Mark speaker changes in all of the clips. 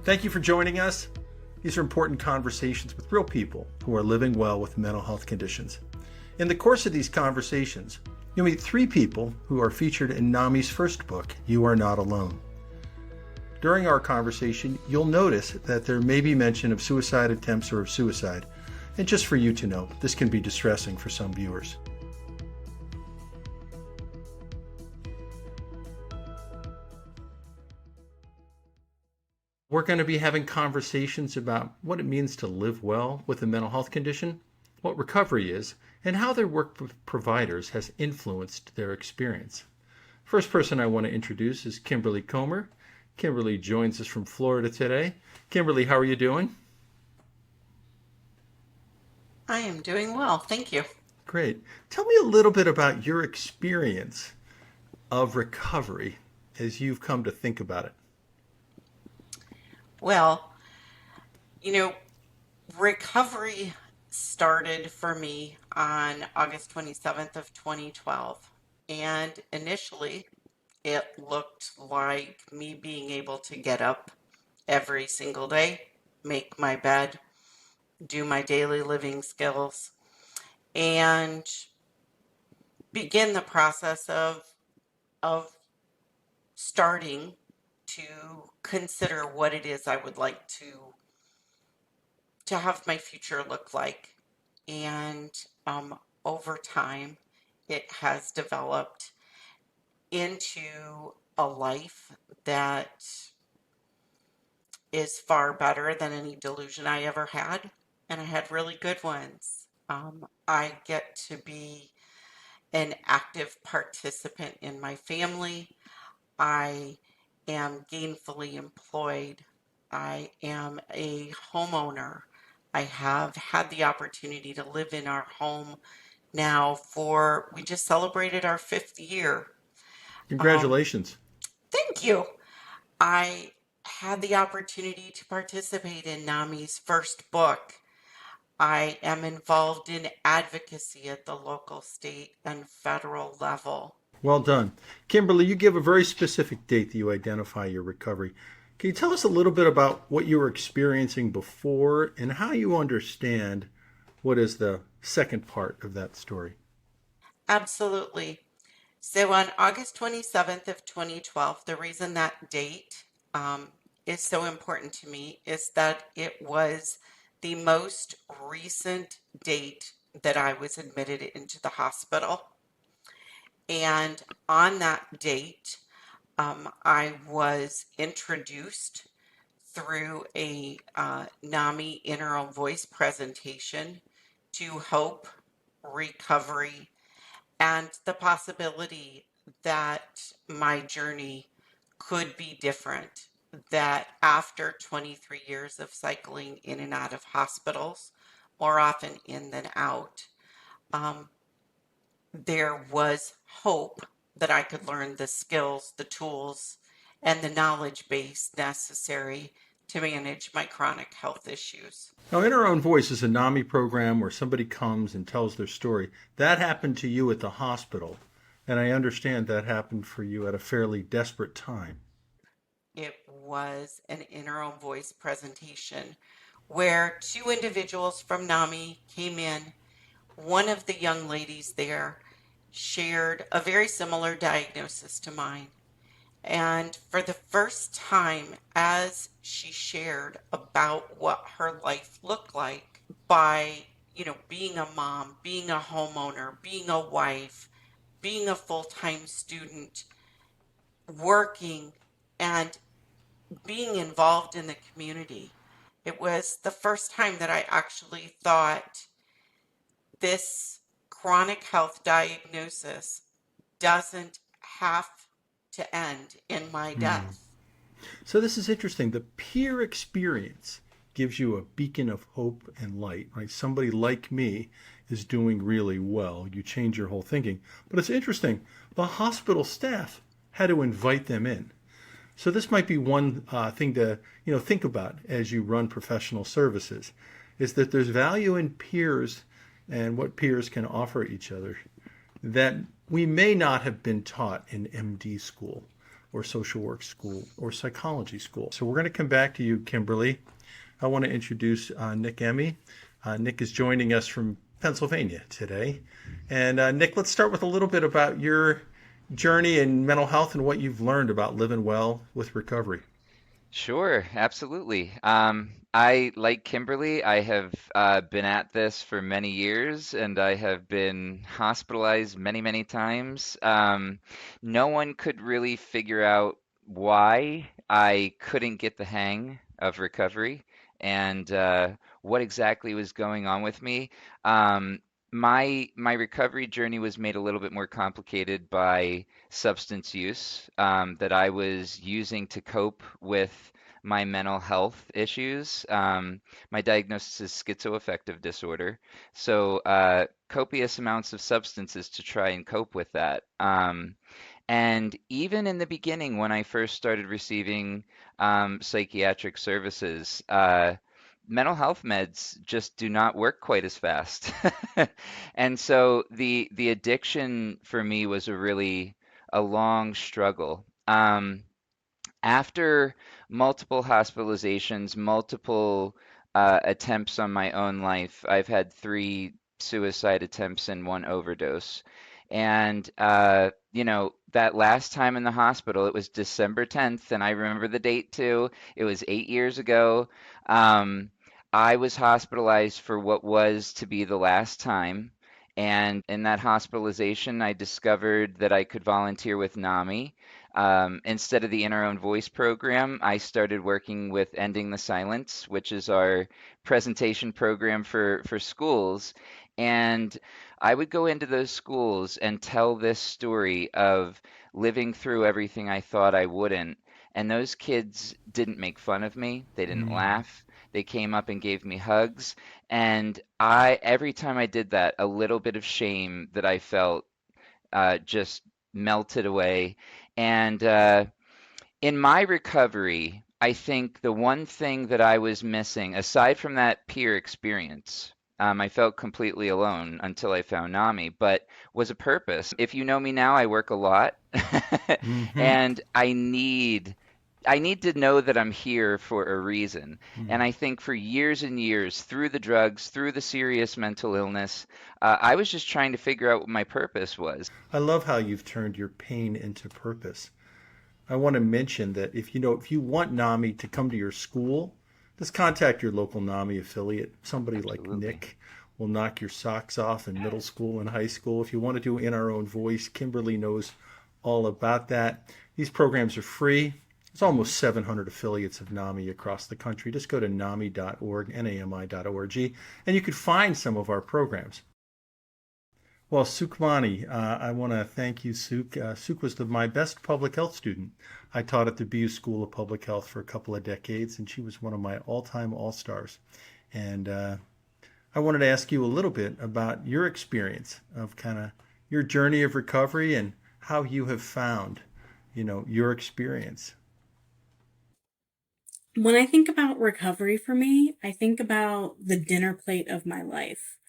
Speaker 1: Thank you for joining us. These are important conversations with real people who are living well with mental health conditions. In the course of these conversations, you'll meet three people who are featured in NAMI's first book, You Are Not Alone. During our conversation, you'll notice that there may be mention of suicide attempts or of suicide. And just for you to know, this can be distressing for some viewers. We're going to be having conversations about what it means to live well with a mental health condition, what recovery is, and how their work with providers has influenced their experience. First person I want to introduce is Kimberly Comer. Kimberly joins us from Florida today. Kimberly, how are you doing?
Speaker 2: I am doing well, thank you.
Speaker 1: Great. Tell me a little bit about your experience of recovery as you've come to think about it.
Speaker 2: Well, recovery started for me on August 27th of 2012. And initially, it looked like me being able to get up every single day, make my bed, do my daily living skills, and begin the process of starting to consider what it is I would like to have my future look like. And over time, it has developed into a life that is far better than any delusion I ever had. And I had really good ones. I get to be an active participant in my family. I am gainfully employed. I am a homeowner. I have had the opportunity to live in our home now we just celebrated our 5th year.
Speaker 1: Congratulations.
Speaker 2: Thank you. I had the opportunity to participate in NAMI's first book. I am involved in advocacy at the local, state, and federal level.
Speaker 1: Well done. Kimberly, you give a very specific date that you identify your recovery. Can you tell us a little bit about what you were experiencing before and how you understand what is the second part of that story?
Speaker 2: Absolutely. So on August 27th of 2012, the reason that date is so important to me is that it was the most recent date that I was admitted into the hospital. And on that date, I was introduced through a NAMI Inner Voice presentation to hope, recovery, and the possibility that my journey could be different. That after 23 years of cycling in and out of hospitals, more often in than out, there was hope that I could learn the skills, the tools, and the knowledge base necessary to manage my chronic health issues.
Speaker 1: Now, In Our Own Voice is a NAMI program where somebody comes and tells their story. That happened to you at the hospital, and I understand that happened for you at a fairly desperate time.
Speaker 2: It was an Inner Own Voice presentation where two individuals from NAMI came in. One of the young ladies there shared a very similar diagnosis to mine. And for the first time, as she shared about what her life looked like by, being a mom, being a homeowner, being a wife, being a full-time student, working, and being involved in the community, it was the first time that I actually thought this chronic health diagnosis doesn't have to end in my death.
Speaker 1: So this is interesting. The peer experience gives you a beacon of hope and light, right? Somebody like me is doing really well. You change your whole thinking. But it's interesting. The hospital staff had to invite them in. So this might be one thing to think about as you run professional services, is that there's value in peers and what peers can offer each other that we may not have been taught in MD school. or social work school or psychology school. So we're going to come back to you, Kimberly. I want to introduce Nick Emmy. Nick is joining us from Pennsylvania today. And Nick, let's start with a little bit about your journey in mental health and what you've learned about living well with recovery.
Speaker 3: Sure, absolutely. I, like Kimberly, I have been at this for many years and I have been hospitalized many, many times. No one could really figure out why I couldn't get the hang of recovery and what exactly was going on with me. Um, my recovery journey was made a little bit more complicated by substance use that I was using to cope with my mental health issues. My diagnosis is schizoaffective disorder, so copious amounts of substances to try and cope with that. And even in the beginning, when I first started receiving psychiatric services, mental health meds just do not work quite as fast. And so the addiction for me was a long struggle. After multiple hospitalizations, multiple attempts on my own life, I've had three suicide attempts and one overdose. And, that last time in the hospital, it was December 10th, and I remember the date too. It was 8 years ago. Um, I was hospitalized for what was to be the last time. And in that hospitalization, I discovered that I could volunteer with NAMI. Instead of the In Our Own Voice program, I started working with Ending the Silence, which is our presentation program for schools. And I would go into those schools and tell this story of living through everything I thought I wouldn't. And those kids didn't make fun of me. They didn't
Speaker 1: Mm.
Speaker 3: laugh. They came up and gave me hugs. And every time I did that, a little bit of shame that I felt just melted away. And in my recovery, I think the one thing that I was missing, aside from that peer experience, I felt completely alone until I found NAMI, but was a purpose. If you know me now, I work a lot,
Speaker 1: Hmm.
Speaker 3: and I need to know that I'm here for a reason. And I think for years and years, through the drugs, through the serious mental illness, I was just trying to figure out what my purpose was.
Speaker 1: I love how you've turned your pain into purpose. I want to mention that if you want NAMI to come to your school, just contact your local NAMI affiliate. Somebody like
Speaker 3: Absolutely.
Speaker 1: Nick will knock your socks off in middle school and high school. If you want to do In Our Own Voice, Kimberly knows all about that. These programs are free. There's
Speaker 3: Hmm.
Speaker 1: almost 700 affiliates of NAMI across the country. Just go to NAMI.org, NAMI.org, and you could find some of our programs. Well, Sukmani, I want to thank you, Suk. Suk was my best public health student. I taught at the BU School of Public Health for a couple of decades, and she was one of my all-time all-stars. And I wanted to ask you a little bit about your experience of kind of your journey of recovery and how you have found, your experience.
Speaker 4: When I think about recovery for me, I think about the dinner plate of my life.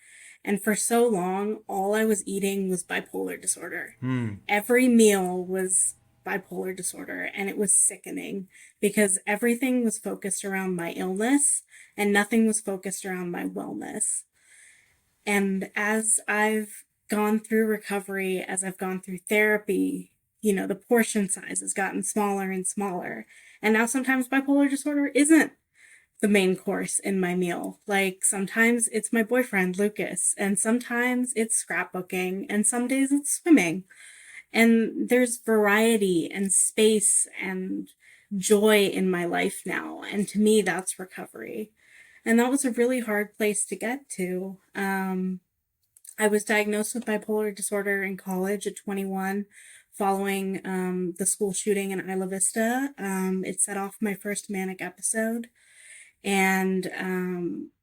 Speaker 4: And for so long, all I was eating was bipolar disorder.
Speaker 1: Hmm.
Speaker 4: Every meal was bipolar disorder, and it was sickening because everything was focused around my illness and nothing was focused around my wellness. And as I've gone through recovery, as I've gone through therapy, the portion size has gotten smaller and smaller. And now sometimes bipolar disorder isn't the main course in my meal. Like sometimes it's my boyfriend, Lucas, and sometimes it's scrapbooking, and some days it's swimming. And there's variety and space and joy in my life now. And to me, that's recovery. And that was a really hard place to get to. I was diagnosed with bipolar disorder in college at 21 following the school shooting in Isla Vista. It set off my first manic episode. And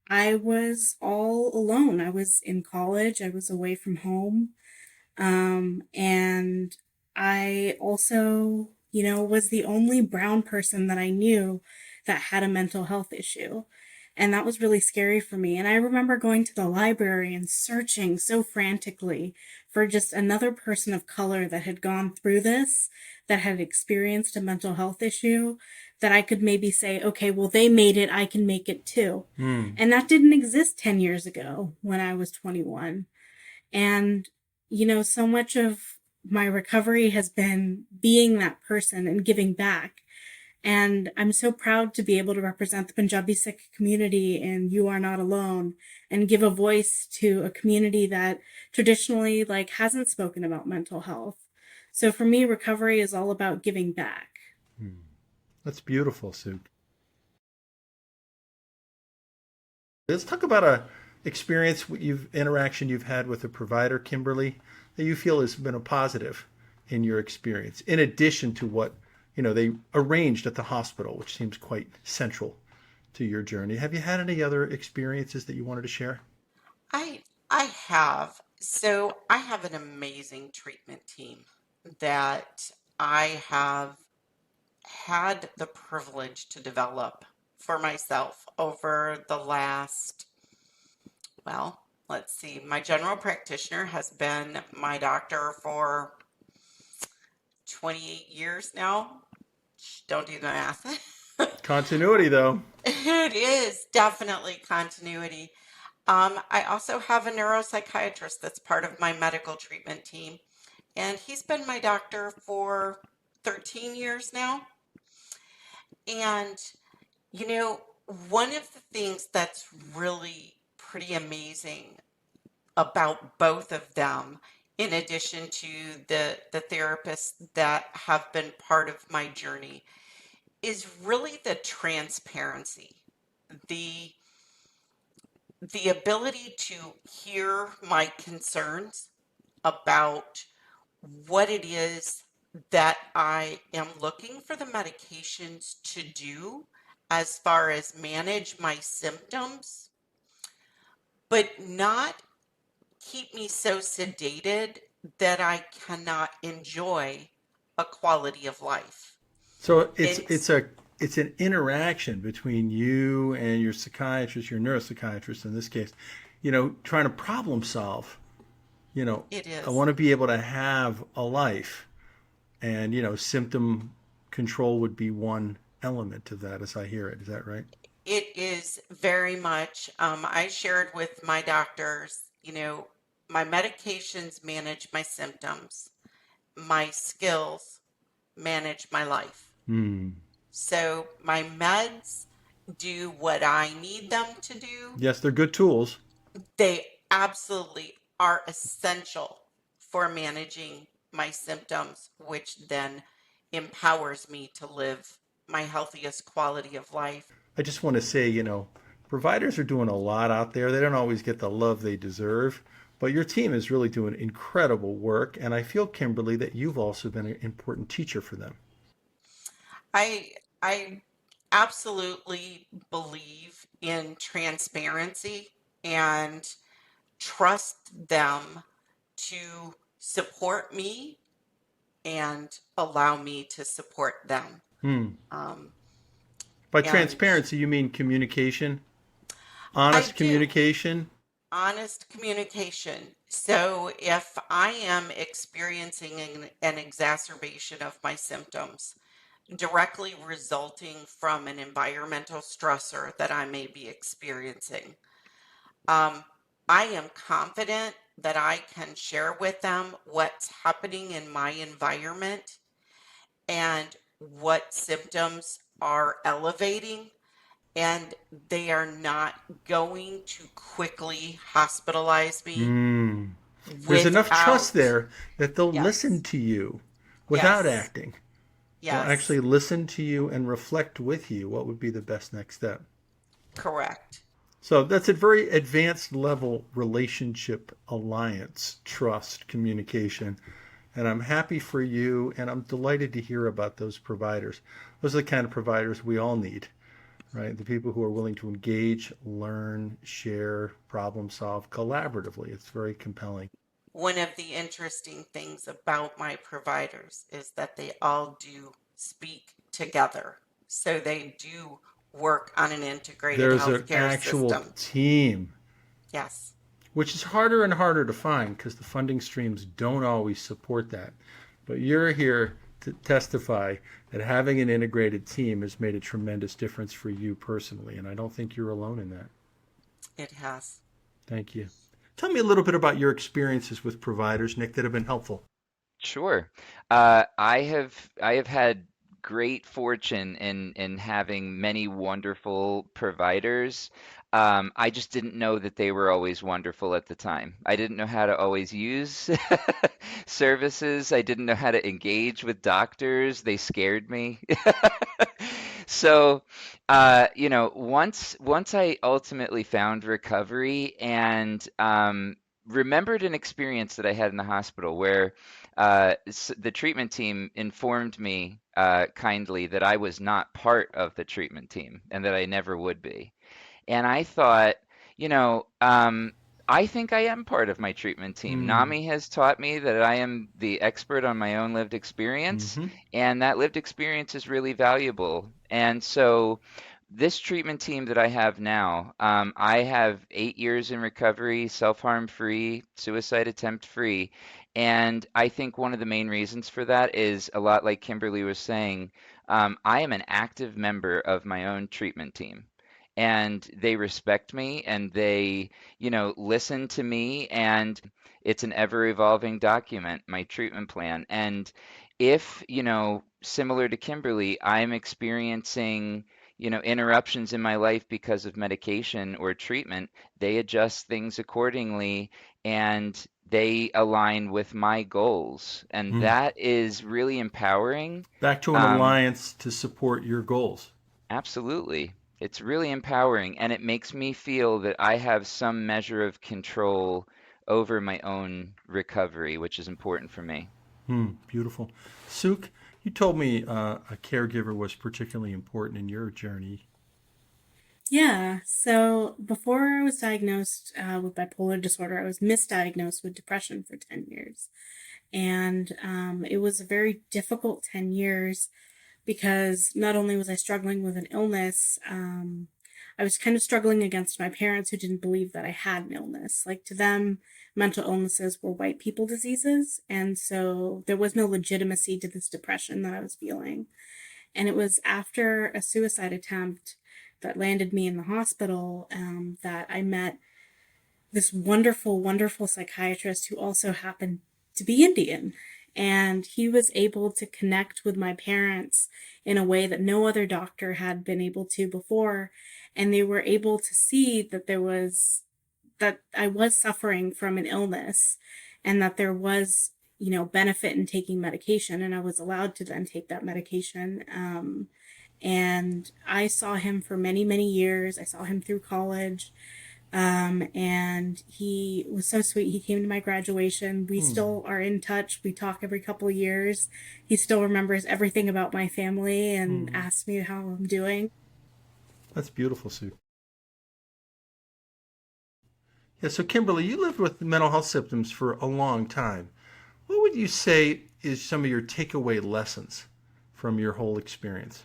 Speaker 4: I was all alone. I was in college, I was away from home. And I also, was the only brown person that I knew that had a mental health issue. And that was really scary for me. And I remember going to the library and searching so frantically for just another person of color that had gone through this, that had experienced a mental health issue, that I could maybe say, okay, well, they made it, I can make it too.
Speaker 1: Hmm.
Speaker 4: And that didn't exist 10 years ago when I was 21. And, so much of my recovery has been being that person and giving back. And I'm so proud to be able to represent the Punjabi Sikh community and You Are Not Alone and give a voice to a community that traditionally hasn't spoken about mental health. So for me, recovery is all about giving back.
Speaker 1: Hmm. That's beautiful, Sue. Let's talk about a experience interaction you've had with a provider, Kimberly, that you feel has been a positive in your experience, in addition to what they arranged at the hospital, which seems quite central to your journey. Have you had any other experiences that you wanted to share?
Speaker 2: I have. So I have an amazing treatment team that I have had the privilege to develop for myself over the last, well, let's see, my general practitioner has been my doctor for 28 years now. Don't do the math.
Speaker 1: Continuity, though.
Speaker 2: It is definitely continuity. I also have a neuropsychiatrist that's part of my medical treatment team, and he's been my doctor for 13 years now. And, you know, one of the things that's really pretty amazing about both of them, in addition to the therapists that have been part of my journey, is really the transparency, the the ability to hear my concerns about what it is that I am looking for the medications to do as far as manage my symptoms, but not keep me so sedated that I cannot enjoy a quality of life.
Speaker 1: So it's
Speaker 2: It's
Speaker 1: it's a it's an interaction between you and your psychiatrist, your neuropsychiatrist in this case, trying to problem solve.
Speaker 2: it
Speaker 1: I
Speaker 2: is.
Speaker 1: want to be able to have a life, and symptom control would be one element of that, as I hear it. Is that right?
Speaker 2: It is very much. I shared with my doctors, my medications manage my symptoms, my skills manage my life.
Speaker 1: Hmm.
Speaker 2: So my meds do what I need them to do.
Speaker 1: Yes, they're good tools.
Speaker 2: They absolutely are essential for managing my symptoms, which then empowers me to live my healthiest quality of life.
Speaker 1: I just want to say, providers are doing a lot out there. They don't always get the love they deserve, but your team is really doing incredible work. And I feel, Kimberly, that you've also been an important teacher for them.
Speaker 2: I absolutely believe in transparency and trust them to support me and allow me to support them.
Speaker 1: Hmm.
Speaker 2: Um,
Speaker 1: By
Speaker 2: and
Speaker 1: transparency, you mean communication,
Speaker 2: I
Speaker 1: honest
Speaker 2: do
Speaker 1: communication?
Speaker 2: honest communication. So if I am experiencing an exacerbation of my symptoms directly resulting from an environmental stressor that I may be experiencing, Um, I am confident that I can share with them what's happening in my environment and what symptoms are elevating, and they are not going to quickly hospitalize me
Speaker 1: Hmm. There's enough trust
Speaker 2: without,
Speaker 1: there that they'll listen
Speaker 2: yes,
Speaker 1: to you without
Speaker 2: yes,
Speaker 1: acting. They'll
Speaker 2: yes,
Speaker 1: actually listen to you and reflect with you what would be the best next step.
Speaker 2: correct.
Speaker 1: So that's a very advanced level relationship, alliance, trust, communication. And I'm happy for you, and I'm delighted to hear about those providers. Those are the kind of providers we all need, right? The people who are willing to engage, learn, share, problem solve collaboratively. It's very compelling.
Speaker 2: One of the interesting things about my providers is that they all do speak together. So they do work on an integrated
Speaker 1: There's an
Speaker 2: healthcare
Speaker 1: actual
Speaker 2: system.
Speaker 1: team,
Speaker 2: Yes.
Speaker 1: which is harder and harder to find because the funding streams don't always support that. But you're here to testify that having an integrated team has made a tremendous difference for you personally, and I don't think you're alone in that.
Speaker 2: It has.
Speaker 1: Thank you. Tell me a little bit about your experiences with providers, Nick, that have been helpful.
Speaker 3: Sure. I have had great fortune in having many wonderful providers. I just didn't know that they were always wonderful at the time. I didn't know how to always use services. I didn't know how to engage with doctors. They scared me. So, once I ultimately found recovery and remembered an experience that I had in the hospital where the treatment team informed me kindly that I was not part of the treatment team and that I never would be. And I thought, you know, um, I think I am part of my treatment team.
Speaker 1: Hmm.
Speaker 3: NAMI has taught me that I am the expert on my own lived experience,
Speaker 1: Mm-hmm.
Speaker 3: and that lived experience is really valuable. And so, this treatment team that I have now, I have 8 years in recovery, self-harm free, suicide attempt free. And I think one of the main reasons for that is a lot like Kimberly was saying, I am an active member of my own treatment team and they respect me and they, listen to me and it's an ever evolving document, my treatment plan. And if, similar to Kimberly, I'm experiencing, interruptions in my life because of medication or treatment, they adjust things accordingly and they align with my goals. And
Speaker 1: Mm.
Speaker 3: that is really empowering.
Speaker 1: Back to an
Speaker 3: Um,
Speaker 1: alliance to support your goals.
Speaker 3: Absolutely. It's really empowering, and it makes me feel that I have some measure of control over my own recovery, which is important for me.
Speaker 1: Beautiful. Suk, you told me a caregiver was particularly important in your journey.
Speaker 4: Yeah, so before I was diagnosed with bipolar disorder, I was misdiagnosed with depression for 10 years. And it was a very difficult 10 years because not only was I struggling with an illness, I was kind of struggling against my parents who didn't believe that I had an illness. Like to them, mental illnesses were white people diseases. And so there was no legitimacy to this depression that I was feeling. And it was after a suicide attempt that landed me in the hospital that I met this wonderful, wonderful psychiatrist who also happened to be Indian. And he was able to connect with my parents in a way that no other doctor had been able to before. And they were able to see that that I was suffering from an illness and that there was, benefit in taking medication. And I was allowed to then take that medication. And I saw him for many, many years. I saw him through college. And he was so sweet. He came to my graduation. We
Speaker 1: Hmm.
Speaker 4: still are in touch. We talk every couple of years. He still remembers everything about my family and
Speaker 1: Hmm.
Speaker 4: asks me how I'm doing.
Speaker 1: That's beautiful, Suk. Yeah, so Kimberly, you lived with mental health symptoms for a long time. What would you say is some of your takeaway lessons from your whole experience?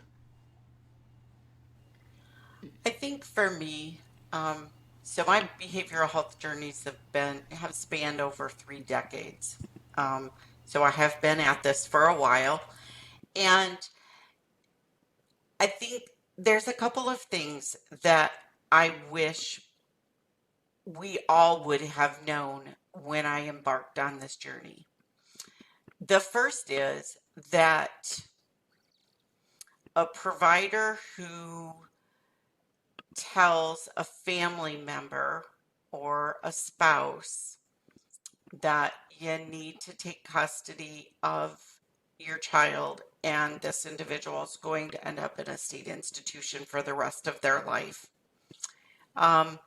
Speaker 2: I think for me, so my behavioral health journeys have spanned over 3 decades. Um, so I have been at this for a while, and I think there's a couple of things that I wish we all would have known when I embarked on this journey. The first is that a provider who tells a family member or a spouse that you need to take custody of your child and this individual is going to end up in a state institution for the rest of their life. Um,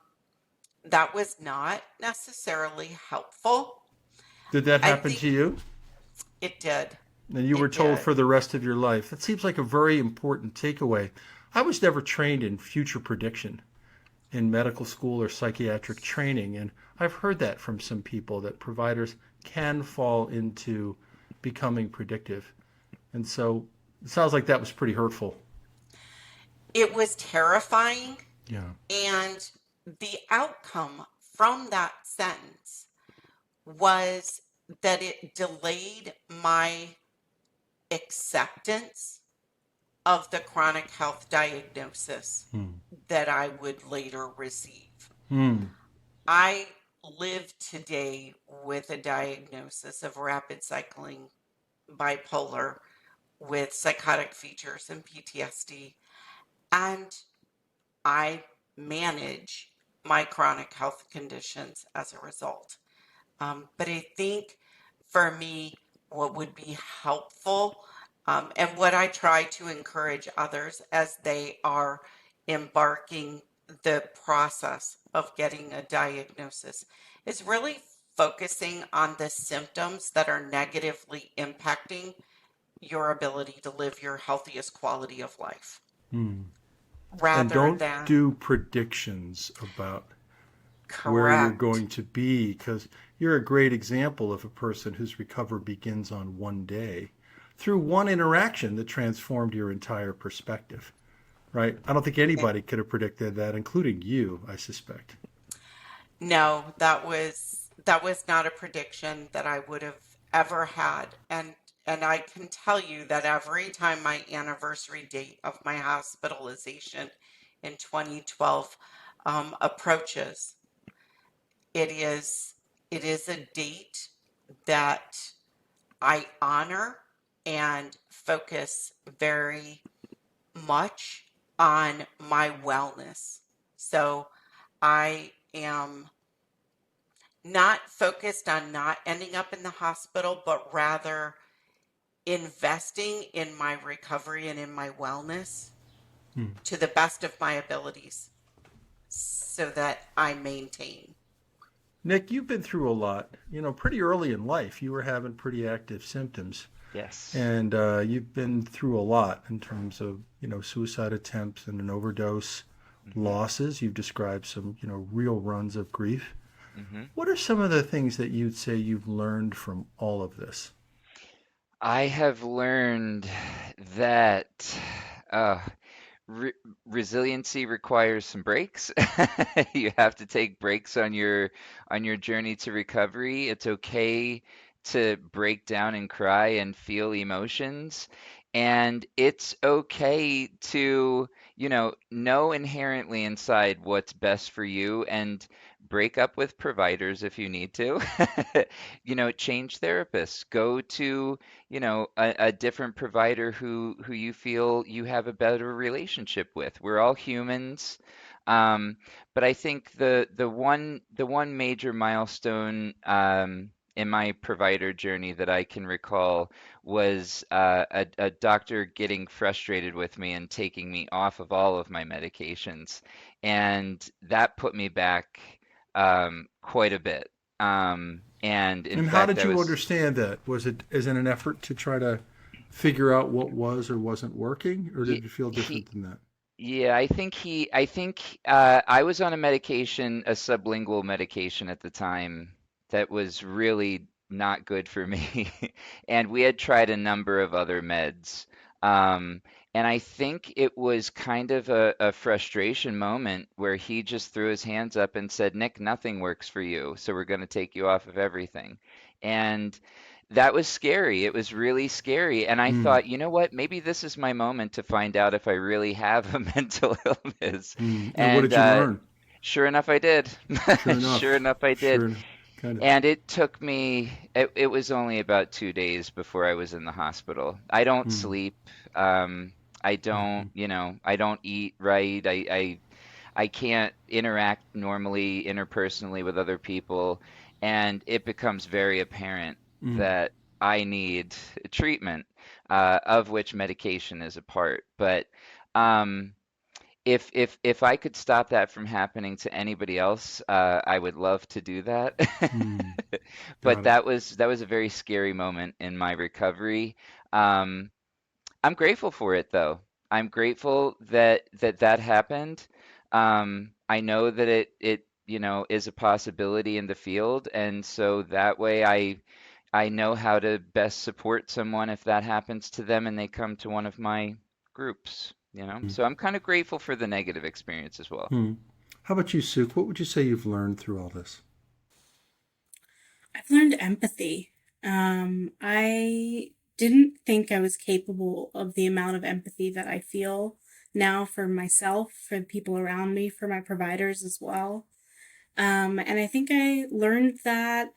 Speaker 2: that was not necessarily helpful.
Speaker 1: Did that
Speaker 2: I
Speaker 1: happen to
Speaker 2: think
Speaker 1: you?
Speaker 2: it did.
Speaker 1: And you were
Speaker 2: It
Speaker 1: told
Speaker 2: did.
Speaker 1: for the rest of your life. That seems like a very important takeaway. I was never trained in future prediction in medical school or psychiatric training, and I've heard that from some people that providers can fall into becoming predictive. And so it sounds like that was pretty hurtful.
Speaker 2: It was terrifying,
Speaker 1: Yeah.
Speaker 2: and the outcome from that sentence was that it delayed my acceptance of the chronic health diagnosis
Speaker 1: Hmm.
Speaker 2: that I would later receive.
Speaker 1: Hmm.
Speaker 2: I live today with a diagnosis of rapid cycling bipolar with psychotic features and PTSD, and I manage my chronic health conditions as a result. But I think for me, what would be helpful, and what I try to encourage others as they are embarking the process of getting a diagnosis, is really focusing on the symptoms that are negatively impacting your ability to live your healthiest quality of life
Speaker 1: Hmm. And
Speaker 2: rather
Speaker 1: don't
Speaker 2: than
Speaker 1: do predictions about where you're
Speaker 2: correct.
Speaker 1: going to be, because you're a great example of a person whose recovery begins on one day through one interaction that transformed your entire perspective, right? I don't think anybody could have predicted that, including you, I suspect.
Speaker 2: No, that was not a prediction that I would have ever had. And I can tell you that every time my anniversary date of my hospitalization in 2012 approaches, it is it is a date that I honor and focus very much on my wellness. So I am not focused on not ending up in the hospital, but rather investing in my recovery and in my wellness
Speaker 1: Hmm.
Speaker 2: to the best of my abilities so that I maintain.
Speaker 1: Nick, you've been through a lot. Pretty early in life, you were having pretty active symptoms.
Speaker 3: Yes.
Speaker 1: And you've been through a lot in terms of, suicide attempts and an overdose,
Speaker 3: Hmm.
Speaker 1: losses. You've described some, real runs of grief.
Speaker 3: Hmm.
Speaker 1: What are some of the things that you'd say you've learned from all of this?
Speaker 3: I have learned that uh, re resiliency requires some breaks. You have to take breaks on your journey to recovery. It's okay to break down and cry and feel emotions. And it's okay to, know inherently inside what's best for you and break up with providers if you need to. Change therapists. Go to a different provider who you feel you have a better relationship with. We're all humans. Um, but I think the one major milestone in my provider journey that I can recall was a doctor getting frustrated with me and taking me off of all of my medications, and that put me back quite a bit. And in
Speaker 1: And how
Speaker 3: fact,
Speaker 1: did
Speaker 3: I
Speaker 1: you
Speaker 3: was.
Speaker 1: understand that? Was it as in an effort to try to figure out what was or wasn't working, or
Speaker 3: He,
Speaker 1: did it feel
Speaker 3: he,
Speaker 1: different than that?
Speaker 3: yeah, I think I was on a medication, a sublingual medication at the time that was really not good for me. And we had tried a number of other meds. Um, and I think it was kind of a frustration moment where he just threw his hands up and said, Nick, nothing works for you, so we're going to take you off of everything. And that was scary. It was really scary. And I
Speaker 1: Hmm.
Speaker 3: thought, you know what? Maybe this is my moment to find out if I really have a mental illness.
Speaker 1: Hmm. And what
Speaker 3: And
Speaker 1: did you learn?
Speaker 3: sure enough, I did.
Speaker 1: Sure
Speaker 3: Sure
Speaker 1: enough.
Speaker 3: enough, I did.
Speaker 1: Sure enough. Kind of.
Speaker 3: And it took me, it was only about 2 days before I was in the hospital. I don't
Speaker 1: Hmm.
Speaker 3: sleep. Um, I don't,
Speaker 1: Hmm.
Speaker 3: I don't eat right. I can't interact normally interpersonally with other people, and it becomes very apparent
Speaker 1: Hmm.
Speaker 3: that I need treatment, of which medication is a part. But um, if I could stop that from happening to anybody else, I would love to do that.
Speaker 1: Hmm.
Speaker 3: But
Speaker 1: Got it.
Speaker 3: that was a very scary moment in my recovery. Um, I'm grateful for it though. I'm grateful that happened. I know that it is a possibility in the field, and so that way I know how to best support someone if that happens to them and they come to one of my groups. you know? So I'm kind of grateful for the negative experience as well.
Speaker 1: Hmm. How about you, Suk? What would you say you've learned through all this?
Speaker 4: I've learned empathy. I didn't think I was capable of the amount of empathy that I feel now for myself, for the people around me, for my providers as well. And I think I learned that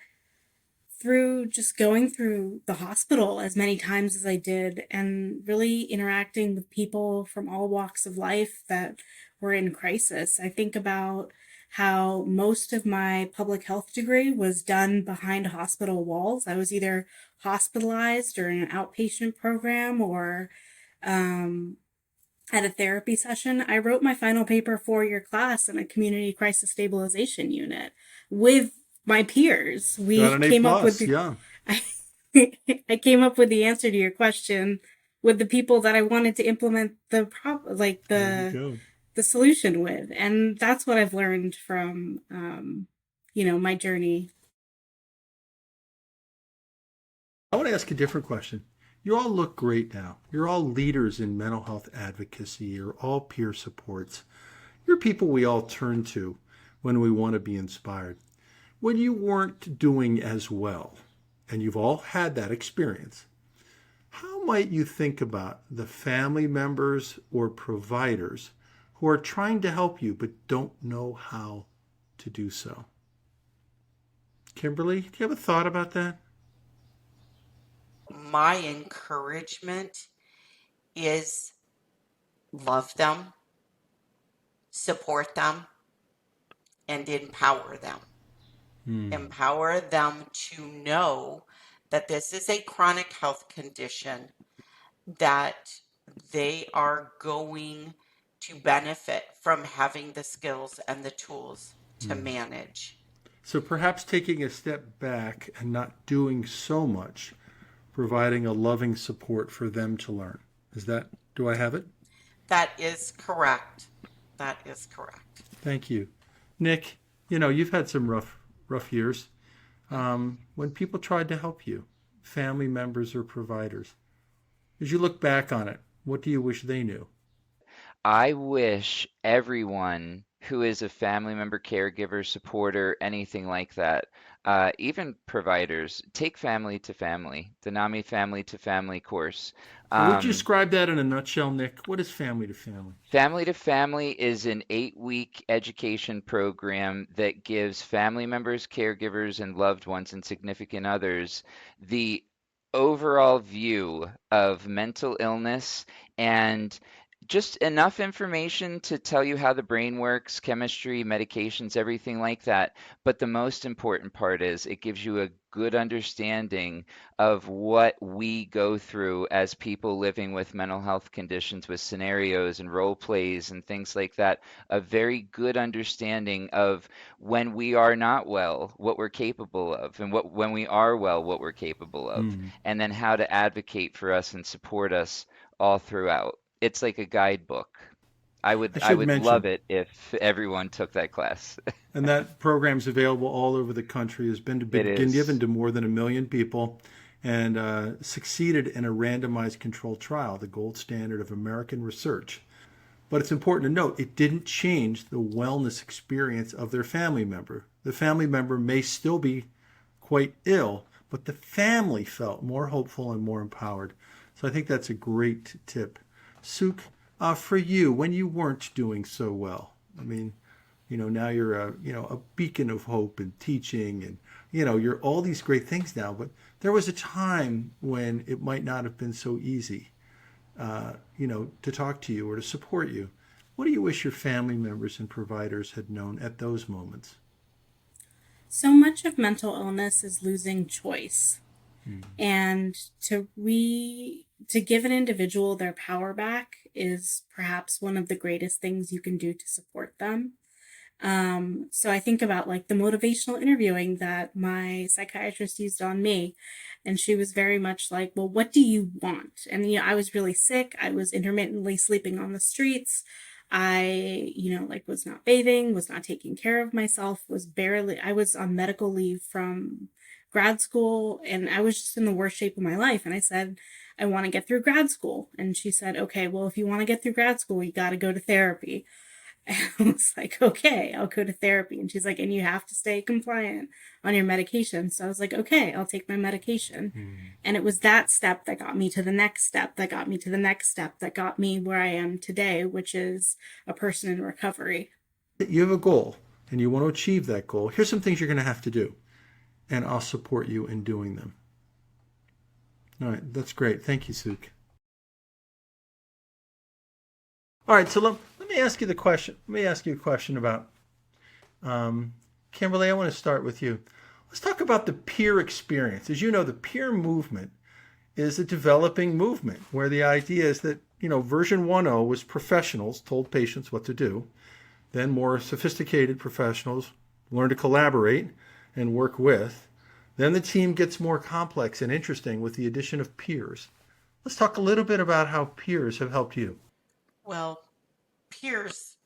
Speaker 4: through just going through the hospital as many times as I did and really interacting with people from all walks of life that were in crisis. I think about how most of my public health degree was done behind hospital walls. I was either hospitalized or in an outpatient program or um, at a therapy session. I wrote my final paper for your class in a community crisis stabilization unit with my peers.
Speaker 1: Got
Speaker 4: We
Speaker 1: an A
Speaker 4: came up with
Speaker 1: plus,
Speaker 4: the,
Speaker 1: yeah.
Speaker 4: I, I came up with the answer to your question with the people that I wanted to implement
Speaker 1: There you go.
Speaker 4: the solution with, and that's what I've learned from my journey.
Speaker 1: I want to ask a different question. You all look great now. You're all leaders in mental health advocacy. You're all peer supports. You're people we all turn to when we want to be inspired. When you weren't doing as well, and you've all had that experience, how might you think about the family members or providers who are trying to help you but don't know how to do so? Kimberly, do you have a thought about that?
Speaker 2: My encouragement is love them, support them, and empower them.
Speaker 1: Hmm.
Speaker 2: Empower them to know that this is a chronic health condition, that they are going to benefit from having the skills and the tools to
Speaker 1: Hmm.
Speaker 2: manage.
Speaker 1: So perhaps taking a step back and not doing so much, providing a loving support for them to learn. Is that, do I have it?
Speaker 2: That is correct. That is correct.
Speaker 1: Thank you. Nick, you've had some rough years. When people tried to help you, family members or providers, as you look back on it, what do you wish they knew?
Speaker 3: I wish everyone who is a family member, caregiver, supporter, anything like that, even providers, take family to family, the NAMI family to family course.
Speaker 1: Would you
Speaker 3: Um,
Speaker 1: describe that in a nutshell, Nick? What is family to family?
Speaker 3: Family to Family is an 8-week education program that gives family members, caregivers, and loved ones and significant others the overall view of mental illness and just enough information to tell you how the brain works, chemistry, medications, everything like that. But the most important part is it gives you a good understanding of what we go through as people living with mental health conditions with scenarios and role plays and things like that. A very good understanding of when we are not well, what we're capable of, and when we are well, what we're capable of,
Speaker 1: Hmm.
Speaker 3: and then how to advocate for us and support us all throughout. It's like a guidebook. I would
Speaker 1: I
Speaker 3: I
Speaker 1: should
Speaker 3: would love
Speaker 1: mention,
Speaker 3: it if everyone took that class.
Speaker 1: and that program's available all over the country, has
Speaker 3: It
Speaker 1: been given
Speaker 3: is.
Speaker 1: to more than 1 million people, and succeeded in a randomized controlled trial, the gold standard of American research. But it's important to note it didn't change the wellness experience of their family member. The family member may still be quite ill, but the family felt more hopeful and more empowered. So I think that's a great tip. Suk, for you, when you weren't doing so well, I mean, now you're a beacon of hope and teaching, and you're all these great things now. But there was a time when it might not have been so easy, to talk to you or to support you. What do you wish your family members and providers had known at those moments?
Speaker 4: So much of mental illness is losing choice.
Speaker 1: Hmm.
Speaker 4: And to give an individual their power back is perhaps one of the greatest things you can do to support them. So I think about like the motivational interviewing that my psychiatrist used on me. And she was very much like, well, what do you want? And, I was really sick. I was intermittently sleeping on the streets. I, like was not bathing, was not taking care of myself, I was on medical leave from grad school, and I was just in the worst shape of my life. And I said, I want to get through grad school. And she said, okay, well, if you want to get through grad school, you got to go to therapy. And I was like, okay, I'll go to therapy. And she's like, and you have to stay compliant on your medication. So I was like, okay, I'll take my medication. And it was that step that got me to the next step, that got me to the next step, that got me where I am today, which is a person in recovery.
Speaker 1: You have a goal and you want to achieve that goal. Here's some things you're going to have to do, and I'll support you in doing them. All right, that's great. Thank you, Suk. All right, so let me ask you the question. Let me ask you a question about Kimberly. I want to start with you. Let's talk about the peer experience. As you know, the peer movement is a developing movement where the idea is that, version 1.0 was professionals told patients what to do. Then more sophisticated professionals learn to collaborate and work with. Then the team gets more complex and interesting with the addition of peers. Let's talk a little bit about how peers have helped you.
Speaker 2: Well, peers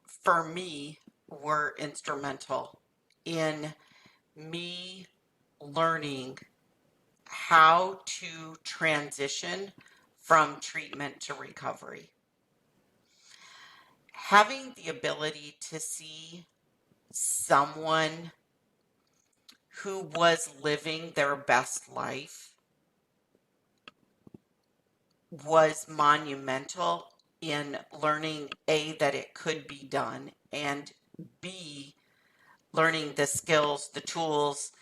Speaker 2: for me were instrumental in me learning how to transition from treatment to recovery. Having the ability to see someone who was living their best life was monumental in learning A, that it could be done, and B, learning the skills, the tools,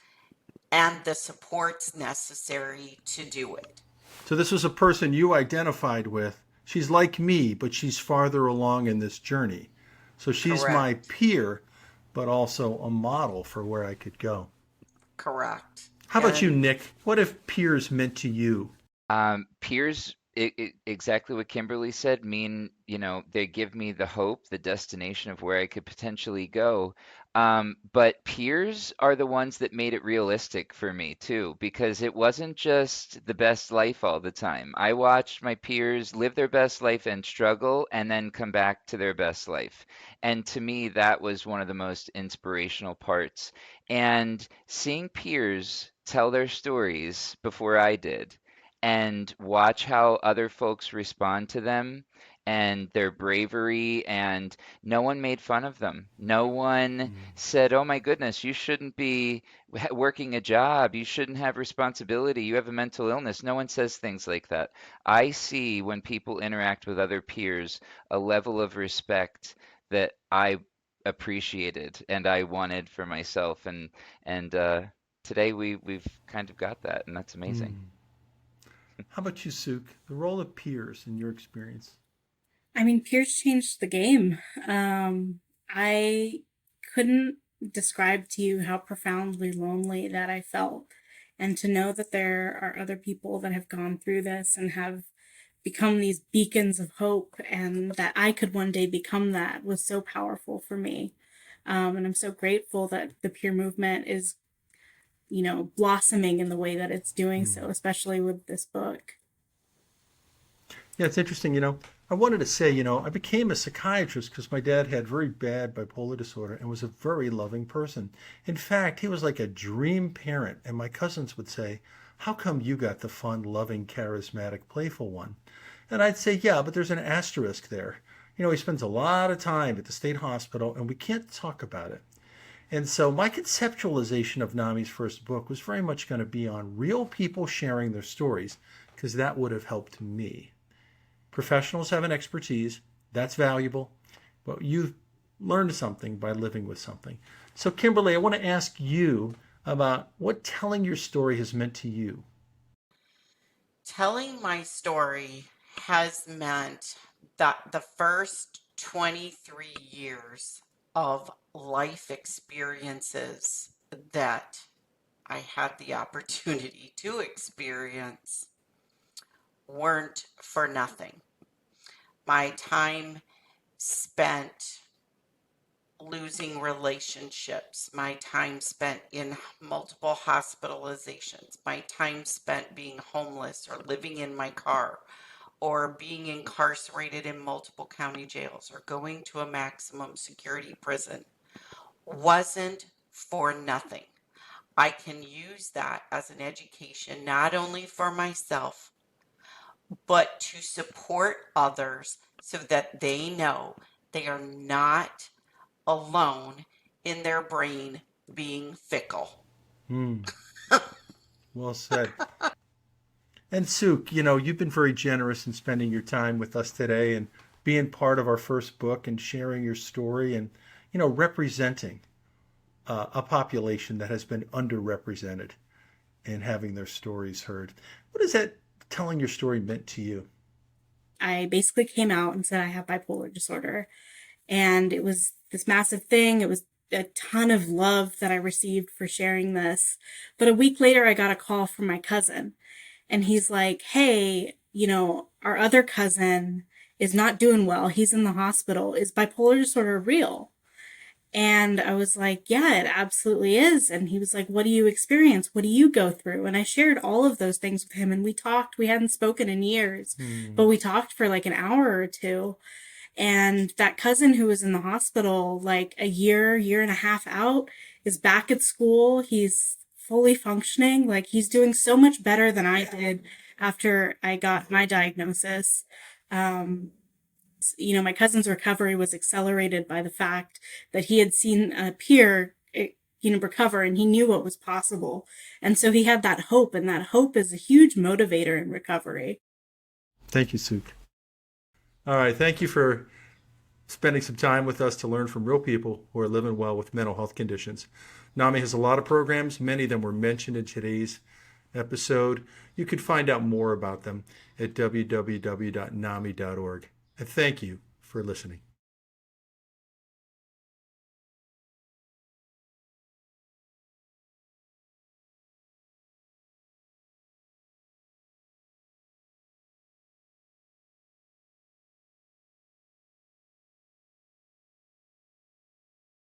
Speaker 2: and the supports necessary to do it.
Speaker 1: So this was a person you identified with. She's like me, but she's farther along in this journey. So she's my
Speaker 2: Correct.
Speaker 1: peer, but also a model for where I could go.
Speaker 2: Correct.
Speaker 1: How about you,
Speaker 2: And
Speaker 1: Nick? What have peers meant to you?
Speaker 3: Peers, exactly what Kimberly said, mean, they give me the hope, the destination of where I could potentially go. But peers are the ones that made it realistic for me too, because it wasn't just the best life all the time. I watched my peers live their best life and struggle and then come back to their best life. And to me, that was one of the most inspirational parts. And seeing peers tell their stories before I did and watch how other folks respond to them and their bravery, and no one made fun of them. No one said, "Oh my goodness, you shouldn't be working a job. You shouldn't have responsibility. You have a mental illness." No one says things like that. I see when people interact with other peers a level of respect that I appreciated and I wanted for myself, and today we've kind of got that, and that's amazing.
Speaker 1: How about you, Suk? The role of peers in your experience.
Speaker 4: I mean, peers changed the game. I couldn't describe to you how profoundly lonely that I felt. And to know that there are other people that have gone through this and have become these beacons of hope, and that I could one day become that, was so powerful for me. And I'm so grateful that the peer movement is, blossoming in the way that it's doing so, especially with this book.
Speaker 1: Yeah, it's interesting. I wanted to say, I became a psychiatrist because my dad had very bad bipolar disorder and was a very loving person. In fact, he was like a dream parent. And my cousins would say, "How come you got the fun, loving, charismatic, playful one?" And I'd say, "Yeah, but there's an asterisk there. He spends a lot of time at the state hospital and we can't talk about it." And so my conceptualization of NAMI's first book was very much going to be on real people sharing their stories because that would have helped me. Professionals have an expertise, that's valuable, but you've learned something by living with something. So, Kimberly, I want to ask you about what telling your story has meant to you.
Speaker 2: telling my story has meant that the first 23 years of life experiences that I had the opportunity to experience weren't for nothing. My time spent losing relationships, my time spent in multiple hospitalizations, my time spent being homeless or living in my car or being incarcerated in multiple county jails or going to a maximum security prison wasn't for nothing. I can use that as an education, not only for myself, but to support others so that they know they are not alone in their brain being fickle.
Speaker 1: Well said. And Sue, you've been very generous in spending your time with us today and being part of our first book and sharing your story and, representing a population that has been underrepresented and having their stories heard. What has that telling your story meant to you?
Speaker 4: I basically came out and said I have bipolar disorder. And it was this massive thing. It was a ton of love that I received for sharing this. But a week later, I got a call from my cousin. And he's like, hey, our other cousin is not doing well. He's in the hospital. Is bipolar disorder real? And I was like, yeah, it absolutely is. And he was like, what do you experience? What do you go through? And I shared all of those things with him. And we talked. We hadn't spoken in years, but we talked for like an hour or two. And that cousin who was in the hospital, like a year and a half out, is back at school. He's fully functioning. Like he's doing so much better than I did after I got my diagnosis. My cousin's recovery was accelerated by the fact that he had seen a peer, recover, and he knew what was possible. And so he had that hope, and that hope is a huge motivator in recovery.
Speaker 1: Thank you, Sue. All right. Thank you for spending some time with us to learn from real people who are living well with mental health conditions. NAMI has a lot of programs. Many of them were mentioned in today's episode. You could find out more about them at www.nami.org. And thank you for listening.